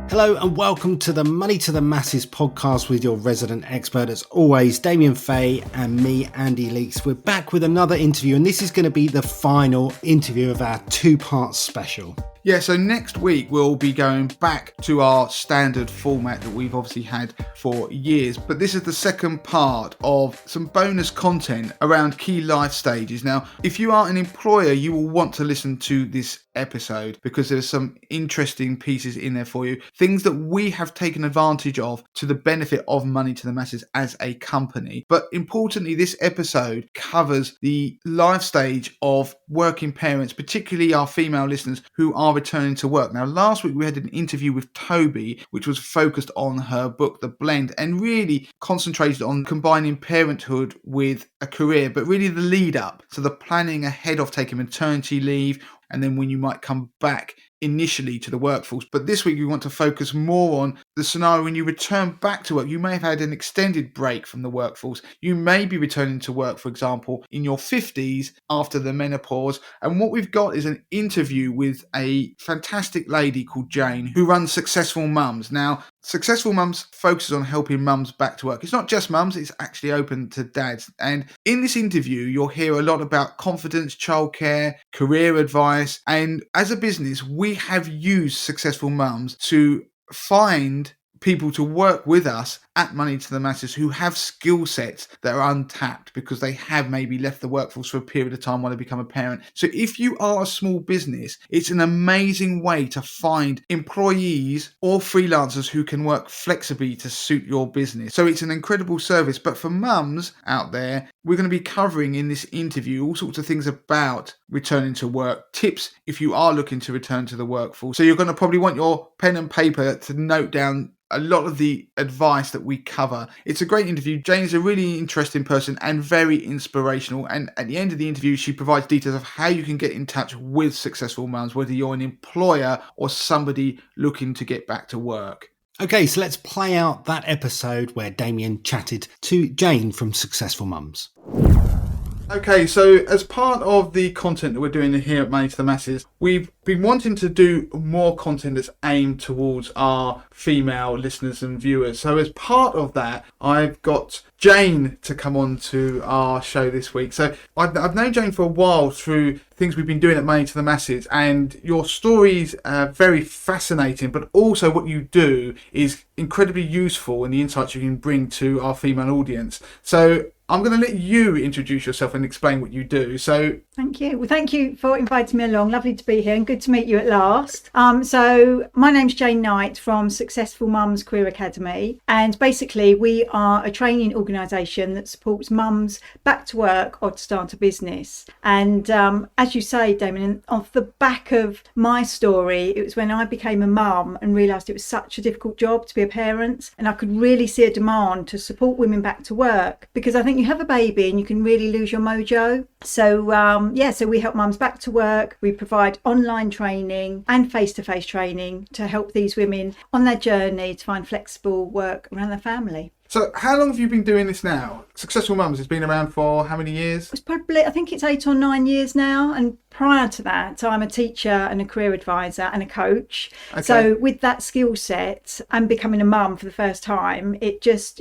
Hello and welcome to the Money to the Masses podcast with your resident expert, as always, Damien Fay and me, Andy Leeks. We're back with another interview, and this is going to be the final interview of our two-part special. Yeah, so next week we'll be going back to our standard format that we've obviously had for years, but this is the second part of some bonus content around key life stages. Now, if you are an employer, you will want to listen to this episode because there's some interesting pieces in there for you, things that we have taken advantage of to the benefit of Money to the Masses as a company. But importantly, this episode covers the life stage of working parents, particularly our female listeners who are returning to work. Now, last week we had an interview with Toby, which was focused on her book, The Blend, and really concentrated on combining parenthood with a career, but really the lead up, so the planning ahead of taking maternity leave, and then when you might come back initially to the workforce. But this week we want to focus more on the scenario when you return back to work. You may have had an extended break from the workforce. You may be returning to work, for example, in your 50s after the menopause. And what we've got is an interview with a fantastic lady called Jane who runs Successful Mums. Now, Successful Mums focuses on helping mums back to work. It's not just mums, it's actually open to dads. And in this interview, you'll hear a lot about confidence, childcare, career advice. And as a business, we have used Successful Mums to find people to work with us at Money to the Masses who have skill sets that are untapped because they have maybe left the workforce for a period of time while they become a parent. So if you are a small business, it's an amazing way to find employees or freelancers who can work flexibly to suit your business. So it's an incredible service. But for mums out there, we're going to be covering in this interview all sorts of things about returning to work, tips if you are looking to return to the workforce. So you're going to probably want your pen and paper to note down a lot of the advice that we cover. It's a great interview. Jane is a really interesting person and very inspirational. And at the end of the interview, she provides details of how you can get in touch with Successful Mums, whether you're an employer or somebody looking to get back to work. Okay, so let's play out that episode where Damien chatted to Jane from Successful Mums. Okay, so as part of the content that we're doing here at Money to the Masses, we've been wanting to do more content that's aimed towards our female listeners and viewers. So as part of that, I've got Jane to come on to our show this week. So I've known Jane for a while through things we've been doing at Money to the Masses, and your stories are very fascinating, but also what you do is incredibly useful in the insights you can bring to our female audience. So I'm going to let you introduce yourself and explain what you do. So thank you. Well, thank you for inviting me along. Lovely to be here and good to meet you at last. So my name's Jane Knight from Successful Mums Career Academy. And basically we are a training organisation that supports mums back to work or to start a business. And as you say, Damien, off the back of my story, it was when I became a mum and realised it was such a difficult job to be a parent. And I could really see a demand to support women back to work, because I think you have a baby and you can really lose your mojo. So so we help mums back to work. We provide online training and face-to-face training to help these women on their journey to find flexible work around their family. So how long have you been doing this now? Successful Mums has been around for how many years? It's probably, I think it's 8 or 9 years now. And prior to that, I'm a teacher and a career advisor and a coach. Okay. So with that skill set and becoming a mum for the first time, it just,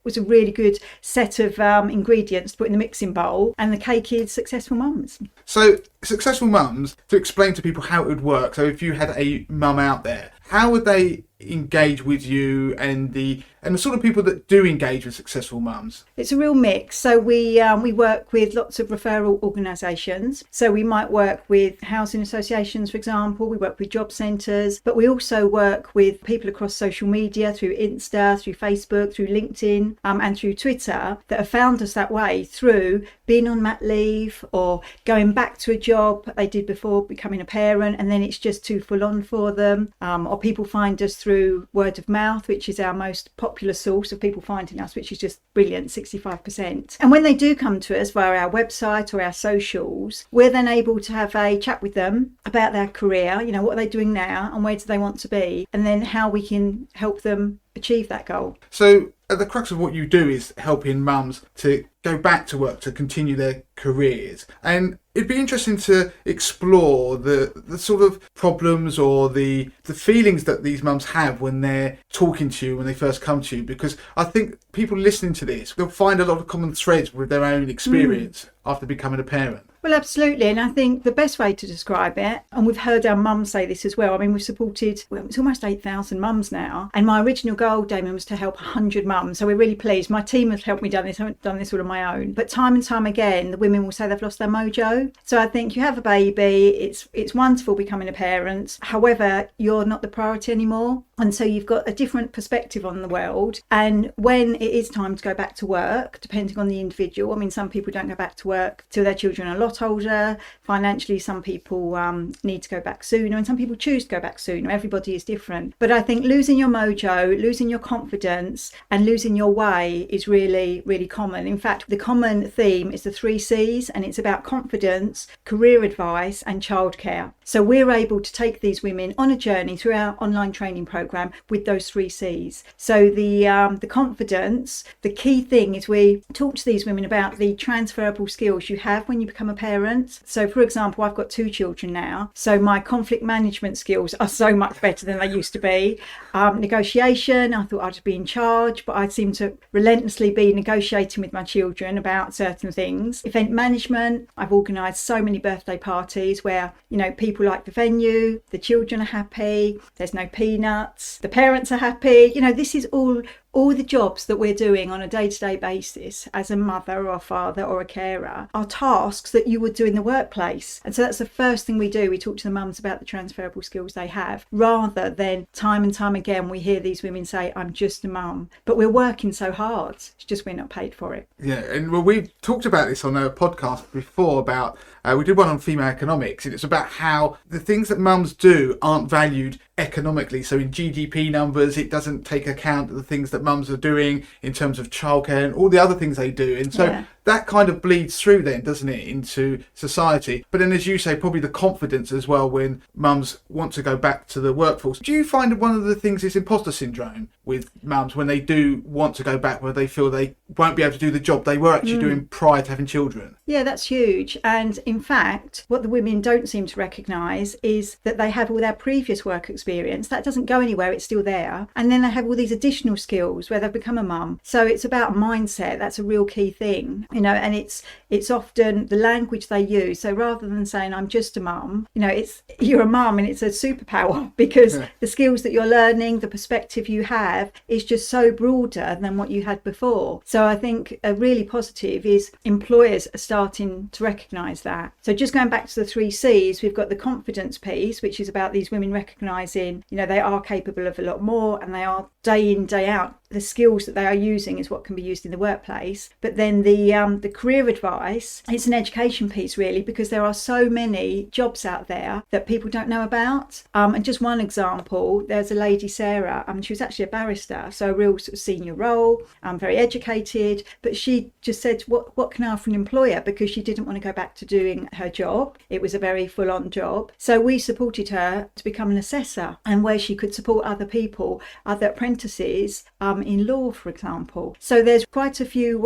was a really good set of ingredients to put in the mixing bowl. And the cake is Successful Mums. So Successful Mums, to explain to people how it would work. So if you had a mum out there, how would they engage with you and the sort of people that do engage with Successful Mums? It's a real mix. So we work with lots of referral organisations. So we might work with housing associations, for example. We work with job centres, but we also work with people across social media through Insta, through Facebook, through LinkedIn, and through Twitter that have found us that way through being on mat leave or going back to a job they did before becoming a parent, and then it's just too full on for them. Or people find us through word of mouth, which is our most popular source of people finding us, which is just brilliant, 65%. And when they do come to us via our website or our socials, we're then able to have a chat with them about their career, what are they doing now and where do they want to be, and then how we can help them achieve that goal. So at the crux of what you do is helping mums to go back to work, to continue their careers. And it'd be interesting to explore the sort of problems or the feelings that these mums have when they're talking to you, when they first come to you, because I think people listening to this, they'll find a lot of common threads with their own experience after becoming a parent. Well, absolutely. And I think the best way to describe it, and we've heard our mums say this as well, I mean, we've supported, it's almost 8,000 mums now. And my original goal, Damien, was to help 100 mums. So we're really pleased. My team has helped me do this. I haven't done this all on my own. But time and time again, the women will say they've lost their mojo. So I think you have a baby, it's wonderful becoming a parent. However, you're not the priority anymore. And so you've got a different perspective on the world. And when it is time to go back to work, depending on the individual, I mean, some people don't go back to work till their children are a lot older. Financially, some people need to go back sooner, and some people choose to go back sooner. Everybody is different. But I think losing your mojo, losing your confidence, and losing your way is really, really common. In fact, the common theme is the 3 C's, and it's about confidence, career advice, and childcare. So we're able to take these women on a journey through our online training program with those 3 C's. So the confidence, the key thing is we talk to these women about the transferable skills you have when you become a parent. So for example, I've got 2 children now, so my conflict management skills are so much better than they used to be. Negotiation, I thought I'd be in charge, but I seem to relentlessly be negotiating with my children about certain things. Event management, I've organised so many birthday parties where, you know, people like the venue, the children are happy, there's no peanuts, the parents are happy. You know, this is all the jobs that we're doing on a day-to-day basis as a mother or a father or a carer are tasks that you would do in the workplace. And so that's the first thing we do. We talk to the mums about the transferable skills they have, rather than time and time again we hear these women say, I'm just a mum. But we're working so hard, it's just we're not paid for it. Yeah, and well, we've talked about this on a podcast before about, we did one on female economics, and it's about how the things that mums do aren't valued economically. So in GDP numbers, it doesn't take account of the things that mums are doing in terms of childcare and all the other things they do. And so that kind of bleeds through then, doesn't it, into society. But then, as you say, probably the confidence as well when mums want to go back to the workforce. Do you find one of the things is imposter syndrome with mums when they do want to go back, where they feel they won't be able to do the job they were actually doing prior to having children? Yeah, that's huge. And in fact, what the women don't seem to recognise is that they have all their previous work experience. That doesn't go anywhere, it's still there. And then they have all these additional skills where they've become a mum. So it's about mindset. That's a real key thing, you know, and it's often the language they use. So rather than saying, I'm just a mum, you know, it's you're a mum, and it's a superpower because the skills that you're learning, the perspective you have is just so broader than what you had before. So I think a really positive is employers are starting to recognise that. So just going back to the 3 C's, we've got the confidence piece, which is about these women recognising, you know, they are capable of a lot more, and they are day in, day out. The skills that they are using is what can be used in the workplace. But then the career advice, it's an education piece really, because there are so many jobs out there that people don't know about. And just one example, there's a lady, Sarah, she was actually a barrister, so a real sort of senior role, very educated, but she just said, what can I offer an employer? Because she didn't want to go back to doing her job. It was a very full-on job. So we supported her to become an assessor, and where she could support other people, other apprentices, in law, for example. So there's quite a few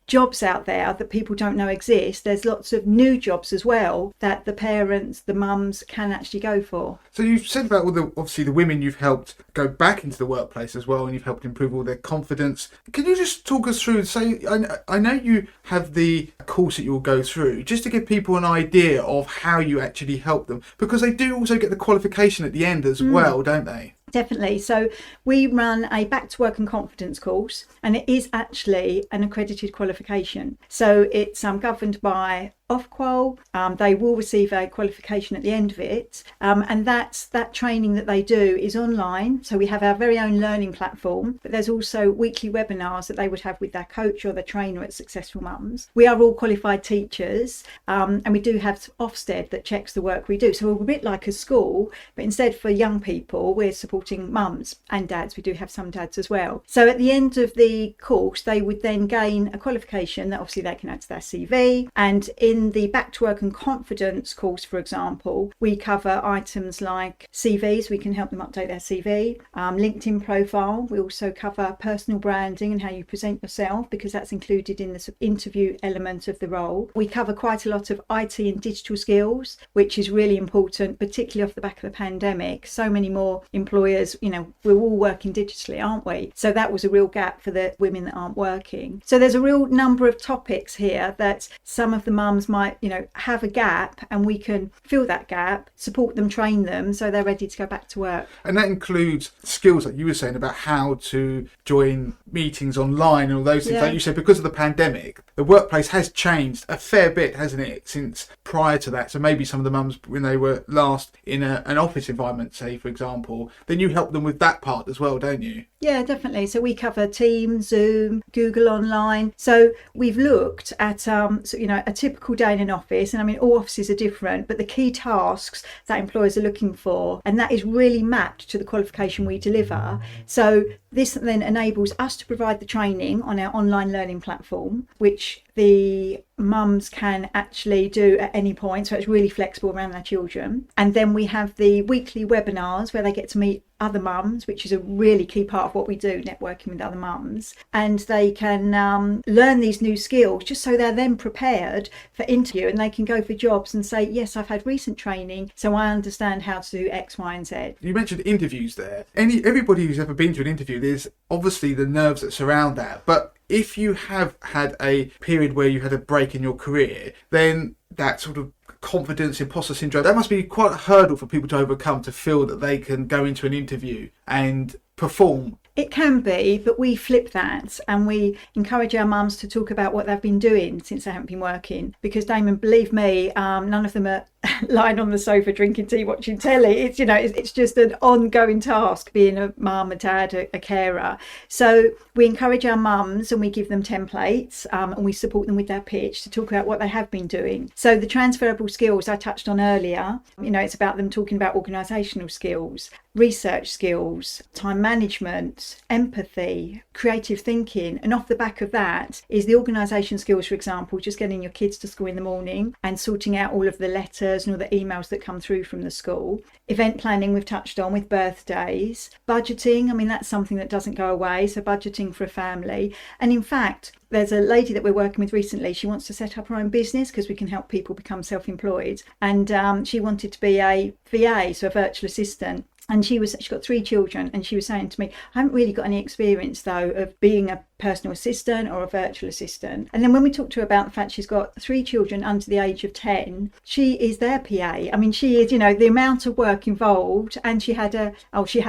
jobs out there that people don't know exist. There's lots of new jobs as well that the parents, the mums can actually go for. So you've said about all obviously the women you've helped go back into the workplace as well, and you've helped improve all their confidence. Can you just talk us through, say, I know you have the course that you'll go through, just to give people an idea of how you actually help them, because they do also get the qualification at the end as well, don't they? Definitely. So we run a back to work and confidence course, and it is actually an accredited qualification. So it's governed by Ofqual. They will receive a qualification at the end of it, and that training that they do is online. So we have our very own learning platform, but there's also weekly webinars that they would have with their coach or their trainer at Successful Mums. We are all qualified teachers, and we do have Ofsted that checks the work we do. So we're a bit like a school, but instead for young people, we're supporting supporting mums and dads. We do have some dads as well. So at the end of the course, they would then gain a qualification that obviously they can add to their CV. And in the Back to Work and Confidence course, for example, we cover items like CVs. We can help them update their CV, LinkedIn profile. We also cover personal branding and how you present yourself, because that's included in the interview element of the role. We cover quite a lot of IT and digital skills, which is really important, particularly off the back of the pandemic. So many more employers, we're all working digitally, aren't we? So that was a real gap for the women that aren't working. So there's a real number of topics here that some of the mums might, have a gap, and we can fill that gap, support them, train them so they're ready to go back to work. And that includes skills like you were saying about how to join meetings online and all those things. Yeah. Like you said, because of the pandemic, the workplace has changed a fair bit, hasn't it, since prior to that? So maybe some of the mums, when they were last in an office environment, say, for example, then you help them with that part as well, don't you? Yeah, definitely. So we cover Teams, Zoom, Google Online. So we've looked at, a typical day in an office. And I mean, all offices are different, but the key tasks that employers are looking for, and that is really mapped to the qualification we deliver. So this then enables us to provide the training on our online learning platform, which the mums can actually do at any point. So it's really flexible around their children. And then we have the weekly webinars where they get to meet other mums, which is a really key part of what we do, networking with other mums. And they can learn these new skills just so they're then prepared for interview, and they can go for jobs and say, yes, I've had recent training, so I understand how to do X, Y, and Z. You mentioned interviews there. Everybody who's ever been to an interview, there's obviously the nerves that surround that. But if you have had a period where you had a break in your career, then that sort of confidence, imposter syndrome, that must be quite a hurdle for people to overcome, to feel that they can go into an interview and perform. It can be, but we flip that and we encourage our mums to talk about what they've been doing since they haven't been working. Because, Damon, believe me, none of them are lying on the sofa drinking tea, watching telly. It's just an ongoing task being a mum, a dad, a carer. So we encourage our mums and we give them templates and we support them with their pitch to talk about what they have been doing. So the transferable skills I touched on earlier, it's about them talking about organisational skills, research skills, time management, empathy, creative thinking. And off the back of that is the organisation skills, for example, just getting your kids to school in the morning and sorting out all of the letters and all the emails that come through from the school. Event planning we've touched on with birthdays. Budgeting, that's something that doesn't go away. So budgeting for a family. And in fact, there's a lady that we're working with recently. She wants to set up her own business because we can help people become self-employed. And she wanted to be a VA, so a virtual assistant. And she got 3 children, and she was saying to me, I haven't really got any experience though of being a personal assistant or a virtual assistant. And then when we talked to her about the fact she's got 3 children under the age of 10, she is their PA. She is, the amount of work involved, and she has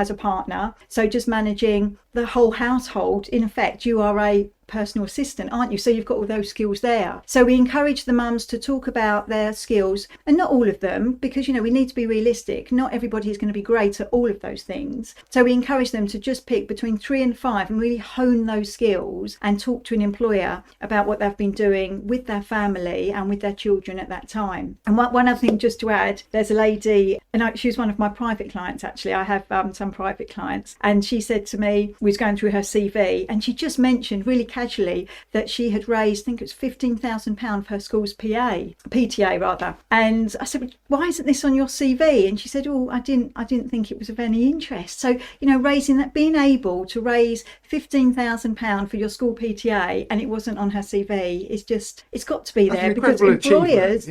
a partner. So just managing the whole household, in effect, you are a personal assistant, aren't you? So you've got all those skills there. So we encourage the mums to talk about their skills, and not all of them, because we need to be realistic. Not everybody is going to be great at all of those things. So we encourage them to just pick between 3 and 5 and really hone those skills and talk to an employer about what they've been doing with their family and with their children at that time. And one other thing just to add, there's a lady, and she was one of my private clients actually. I have some private clients, and she said to me, we was going through her CV, and she just mentioned really casually that she had raised, I think it was £15,000 for her school's PTA rather. And I said, why isn't this on your CV? And she said, I didn't think it was of any interest. So, raising that, being able to raise £15,000 for your school PTA and it wasn't on her CV is just, it's got to be there, because employers,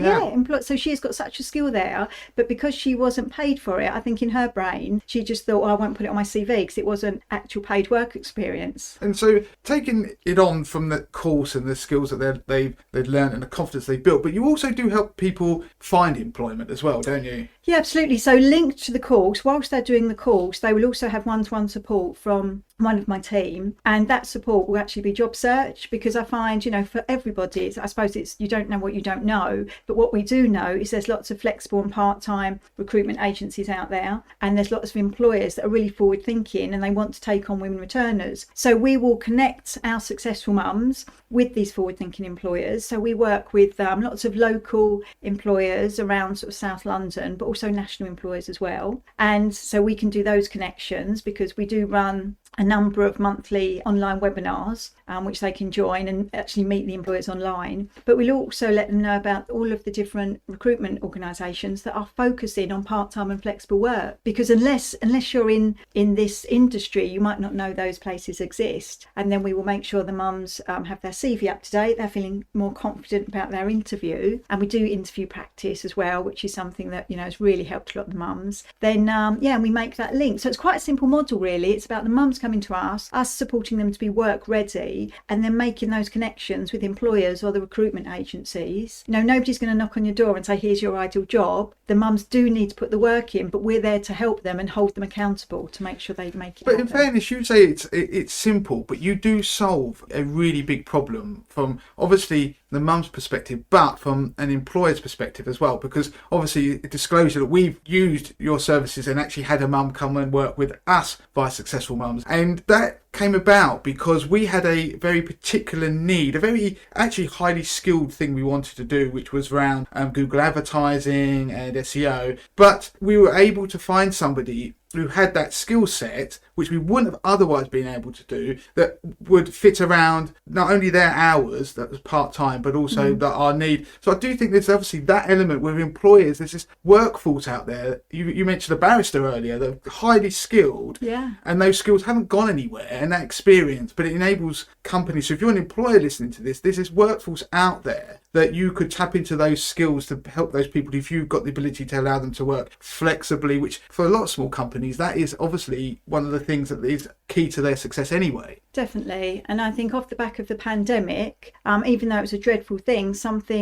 so she has got such a skill there, but because she wasn't paid for it, I think in her brain, she just thought, I won't put it on my CV because it wasn't actual paid work experience. And so taking it on from the course and the skills that they've learned and the confidence they've built, but you also do help people find employment as well, don't you? Yeah, absolutely. So linked to the course, whilst they're doing the course, they will also have one-to-one support from one of my team, and that support will actually be job search, because I find, for everybody, I suppose it's you don't know what you don't know, but what we do know is there's lots of flexible and part-time recruitment agencies out there, and there's lots of employers that are really forward thinking and they want to take on women returners. So we will connect our successful mums with these forward thinking employers. So we work with lots of local employers around sort of South London, but also national employers as well. And so we can do those connections because we do run a number of monthly online webinars which they can join and actually meet the employers online. But we'll also let them know about all of the different recruitment organisations that are focusing on part-time and flexible work, because unless you're in this industry, you might not know those places exist. And then we will make sure the mums have their CV up to date, they're feeling more confident about their interview, and we do interview practice as well, which is something that has really helped a lot of the mums. Then and we make that link. So it's quite a simple model really. It's about the mums coming to us supporting them to be work ready, and then making those connections with employers or the recruitment agencies. Nobody's going to knock on your door and say, here's your ideal job. The mums do need to put the work in, but we're there to help them and hold them accountable to make sure they make it But happen. in fairness, you say it's simple, but you do solve a really big problem from obviously the mum's perspective, but from an employer's perspective as well, because obviously disclosure that we've used your services and actually had a mum come and work with us via Successful Mums, and that came about because we had a very particular need, a very actually highly skilled thing we wanted to do, which was around Google advertising and SEO, but we were able to find somebody who had that skill set, which we wouldn't have otherwise been able to do, that would fit around not only their hours, that was part-time, but also that our need. So I do think there's obviously that element with employers. There's this workforce out there. You mentioned a barrister earlier, they're highly skilled, and those skills haven't gone anywhere, and that experience, but it enables companies. So if you're an employer listening to this, there's this workforce out there that you could tap into those skills to help those people if you've got the ability to allow them to work flexibly, which for a lot of small companies, that is obviously one of the things that is key to their success anyway. Definitely. And I think off the back of the pandemic, even though it was a dreadful thing,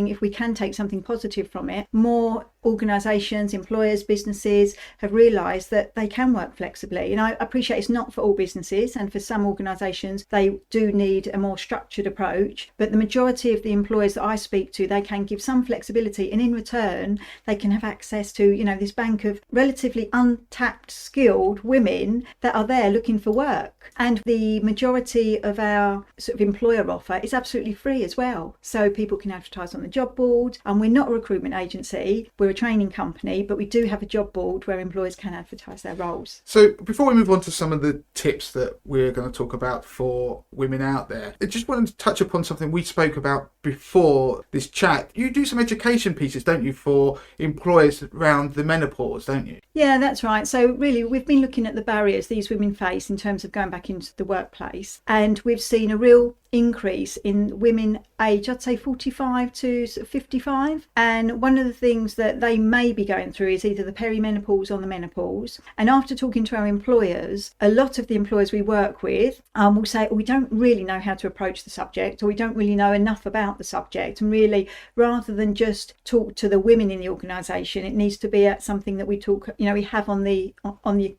if we can take something positive from it, more organisations, employers, businesses have realised that they can work flexibly. And I appreciate it's not for all businesses, and for some organisations they do need a more structured approach, but the majority of the employers that I speak to, they can give some flexibility, and in return they can have access to this bank of relatively untapped skilled women that are there looking for work. And the majority of our sort of employer offer is absolutely free as well, so people can advertise on the job board. And we're not a recruitment agency, we're a training company, but we do have a job board where employers can advertise their roles. So before we move on to some of the tips that we're going to talk about for women out there, I just wanted to touch upon something we spoke about before this chat. You do some education pieces, don't you, for employers around the menopause, don't you? Yeah, that's right. So really we've been looking at the barriers these women face in terms of going back into the workplace, and we've seen a real increase in women age, I'd say 45 to 55. And one of the things that they may be going through is either the perimenopause or the menopause. And after talking to our employers, a lot of the employers we work with will say, we don't really know how to approach the subject, or we don't really know enough about the subject. And really, rather than just talk to the women in the organisation, it needs to be at something that we have on the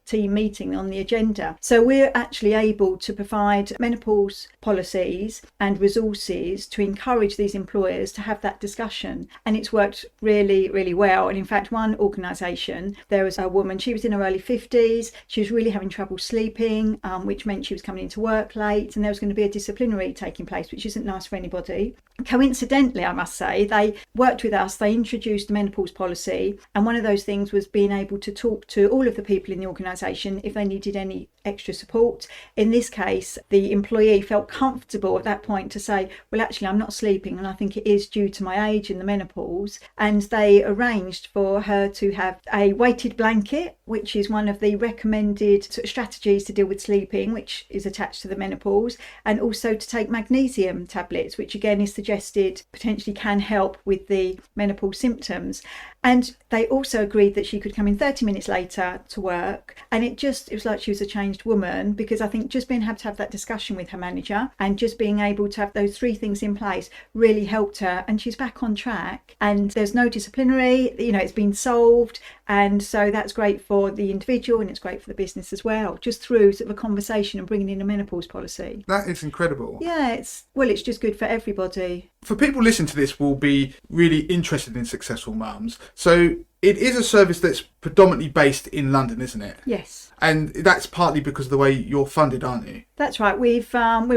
team meeting, on the agenda. So we're actually able to provide menopause policies and resources to encourage these employers to have that discussion, and it's worked really, really well. And in fact, one organisation, there was a woman, she was in her early 50s, she was really having trouble sleeping, which meant she was coming into work late, and there was going to be a disciplinary taking place, which isn't nice for anybody. Coincidentally, I must say, they worked with us, they introduced the menopause policy, and one of those things was being able to talk to all of the people in the organisation if they needed any extra support. In this case, the employee felt comfortable at that point to say, well, actually I'm not sleeping and I think it is due to my age in the menopause, and they arranged for her to have a weighted blanket, which is one of the recommended sort of strategies to deal with sleeping, which is attached to the menopause, and also to take magnesium tablets, which again is suggested potentially can help with the menopause symptoms. And they also agreed that she could come in 30 minutes later to work, and it was like she was a changed woman, because I think just being able to have that discussion with her manager and just being able to have those three things in place really helped her, and she's back on track, and there's no disciplinary, it's been solved. And so that's great for the individual, and it's great for the business as well, just through sort of a conversation and bringing in a menopause policy. That is incredible. Yeah, it's just good for everybody. For people listening to this will be really interested in Successful Mums. So it is a service that's predominantly based in London, isn't it? Yes. And that's partly because of the way you're funded, aren't you? That's right. We're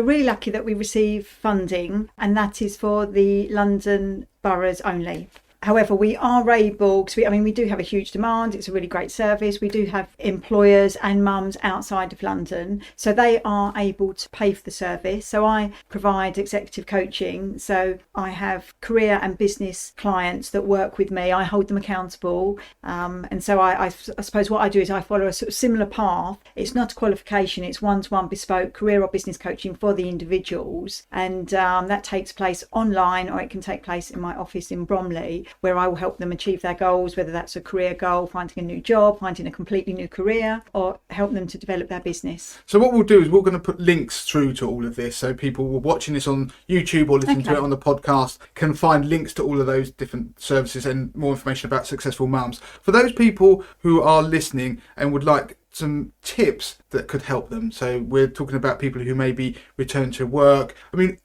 really lucky that we receive funding, and that is for the London boroughs only. However, we are able, because we do have a huge demand. It's a really great service. We do have employers and mums outside of London, so they are able to pay for the service. So I provide executive coaching. So I have career and business clients that work with me. I hold them accountable. And so I suppose what I do is I follow a sort of similar path. It's not a qualification. It's one-to-one bespoke career or business coaching for the individuals. And that takes place online, or it can take place in my office in Bromley, where I will help them achieve their goals, whether that's a career goal, finding a new job, finding a completely new career, or help them to develop their business. So what we'll do is we're going to put links through to all of this, so people who are watching this on YouTube or listening to it on the podcast can find links to all of those different services and more information about Successful Mums. For those people who are listening and would like some tips that could help them, so we're talking about people who maybe return to work,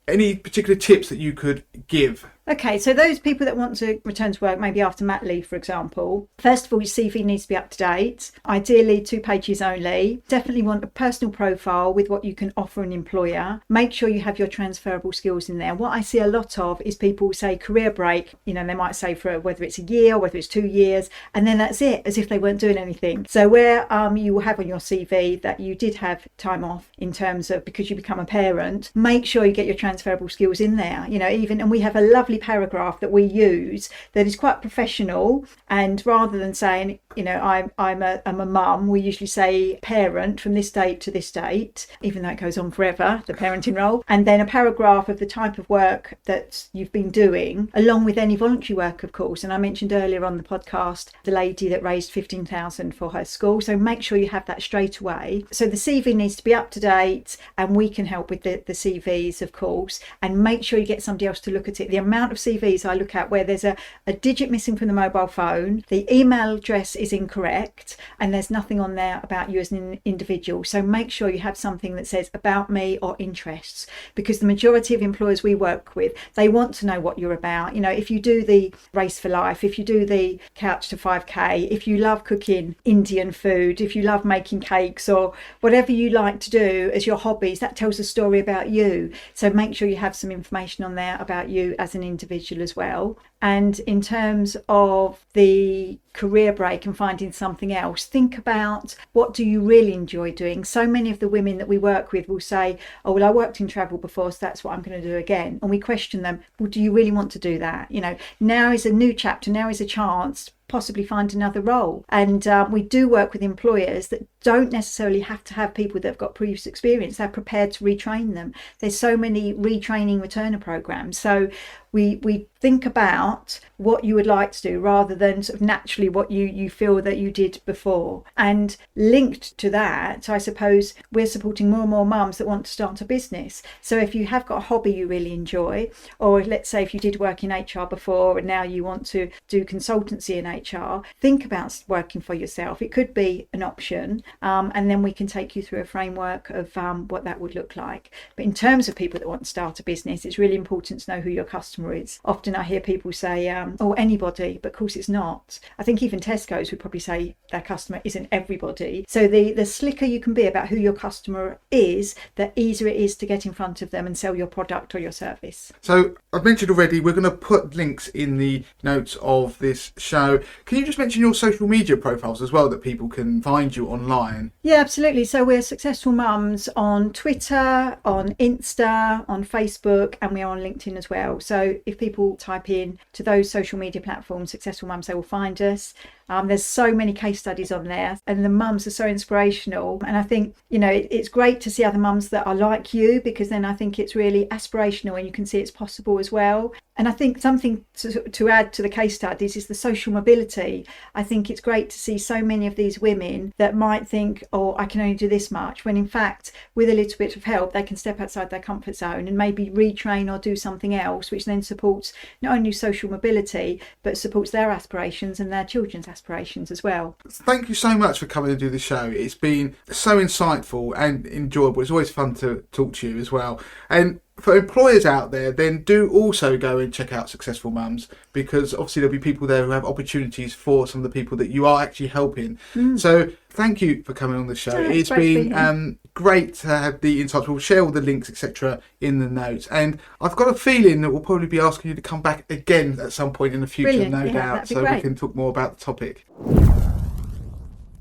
any particular tips that you could give? Okay, so those people that want to return to work, maybe after mat leave, for example, first of all, your CV needs to be up to date. Ideally, 2 pages only. Definitely want a personal profile with what you can offer an employer. Make sure you have your transferable skills in there. What I see a lot of is people say career break, they might say for whether it's a year or whether it's 2 years, and then that's it, as if they weren't doing anything. So where you will have on your CV that you did have time off in terms of because you become a parent, make sure you get your transferable skills in there. And we have a lovely paragraph that we use that is quite professional, and rather than saying I'm a mum, we usually say parent from this date to this date, even though it goes on forever, the parenting role, and then a paragraph of the type of work that you've been doing, along with any voluntary work, of course. And I mentioned earlier on the podcast the lady that raised 15,000 for her school, so make sure you have that straight away. So the CV needs to be up to date, and we can help with the CVs, of course, and make sure you get somebody else to look at it. The amount of CVs I look at where there's a digit missing from the mobile phone, the email address is incorrect, and there's nothing on there about you as an individual. So make sure you have something that says about me or interests, because the majority of employers we work with, they want to know what you're about. If you do the Race for Life, if you do the Couch to 5K, if you love cooking Indian food, if you love making cakes, or whatever you like to do as your hobbies, that tells a story about you. So make sure you have some information on there about you as an individual as well. And in terms of the career break and finding something else, think about what do you really enjoy doing. So many of the women that we work with will say, oh, well, I worked in travel before, so that's what I'm going to do again. And we question them, well, do you really want to do that? Now is a new chapter, now is a chance possibly find another role. And we do work with employers that don't necessarily have to have people that have got previous experience. They're prepared to retrain them. There's so many retraining returner programs. So we think about what you would like to do rather than sort of naturally what you feel that you did before. And linked to that, I suppose we're supporting more and more mums that want to start a business. So if you have got a hobby you really enjoy, or let's say if you did work in HR before and now you want to do consultancy in HR, think about working for yourself. It could be an option, and then we can take you through a framework of what that would look like. But in terms of people that want to start a business, it's really important to know who your customer is. Often I hear people say, oh, anybody, but of course it's not. I think even Tesco's would probably say their customer isn't everybody. So the slicker you can be about who your customer is, the easier it is to get in front of them and sell your product or your service. So I've mentioned already, we're going to put links in the notes of this show. Can you just mention your social media profiles as well, that people can find you online? Yeah, absolutely. So we're Successful Mums on Twitter, on Insta, on Facebook, and we are on LinkedIn as well. So if people type in to those social media platforms, Successful Mums, they will find us. There's so many case studies on there, and the mums are so inspirational. And I think, it's great to see other mums that are like you, because then I think it's really aspirational and you can see it's possible as well. And I think something to add to the case studies is the social mobility. I think it's great to see so many of these women that might think, oh, I can only do this much, when in fact, with a little bit of help, they can step outside their comfort zone and maybe retrain or do something else, which then supports not only social mobility, but supports their aspirations and their children's aspirations as well. Thank you so much for coming to do the show. It's been so insightful and enjoyable. It's always fun to talk to you as well. And for employers out there, then do also go and check out Successful Mums, because obviously there'll be people there who have opportunities for some of the people that you are actually helping. So thank you for coming on the show. Yeah, it's been great to have the insights. We'll share all the links, etc., in the notes. And I've got a feeling that we'll probably be asking you to come back again at some point in the future, Brilliant. no doubt, so great. we can talk more about the topic.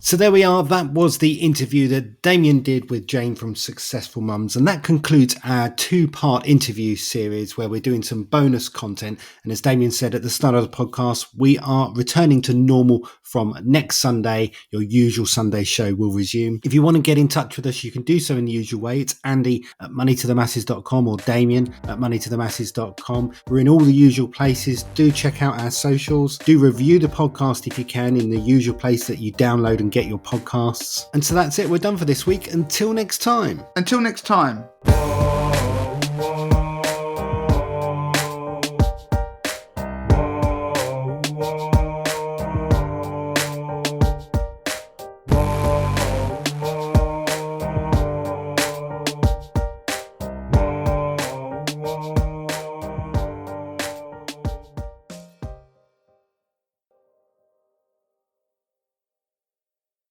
So there we are. That was the interview that Damien did with Jane from Successful Mums. And that concludes our 2-part interview series where we're doing some bonus content. And as Damien said at the start of the podcast, we are returning to normal from next Sunday. Your usual Sunday show will resume. If you want to get in touch with us, you can do so in the usual way. It's Andy at moneytothemasses.com or Damien at moneytothemasses.com. We're in all the usual places. Do check out our socials. Do review the podcast if you can in the usual place that you download and get your podcasts. And so that's it. We're done for this week. Until next time. Until next time.